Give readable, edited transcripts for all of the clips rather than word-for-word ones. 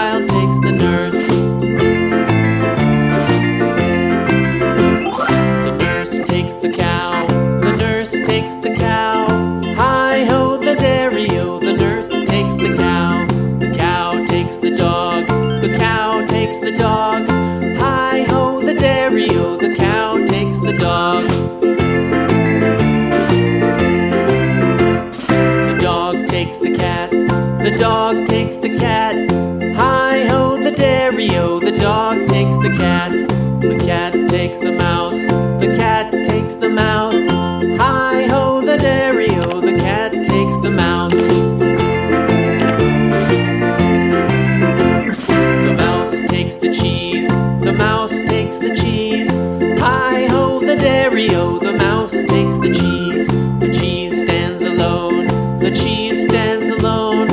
child takes the nurse. The nurse takes the cow. The nurse takes the cow. Hi-ho, the dairy-o, the nurse takes the cow. The cow takes the dog. The cow takes the dog. Hi-ho, the dairy-o, the cow takes the dog. The dog takes the cat. The dog takes the cat. Hi-ho, the dairy-o, the dog takes the cat. The cat takes the mouse. The cat takes the mouse. Hi-ho, the dairy-o, the cat takes the mouse. The mouse takes the cheese. The mouse takes the cheese. Hi-ho, the dairy-o, the mouse takes the cheese. The cheese stands alone. The cheese stands alone.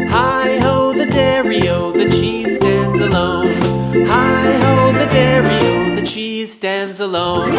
Hi-ho, the dairy-o, the cheese stands alone. Hi-ho, the dairy-o, the cheese stands alone.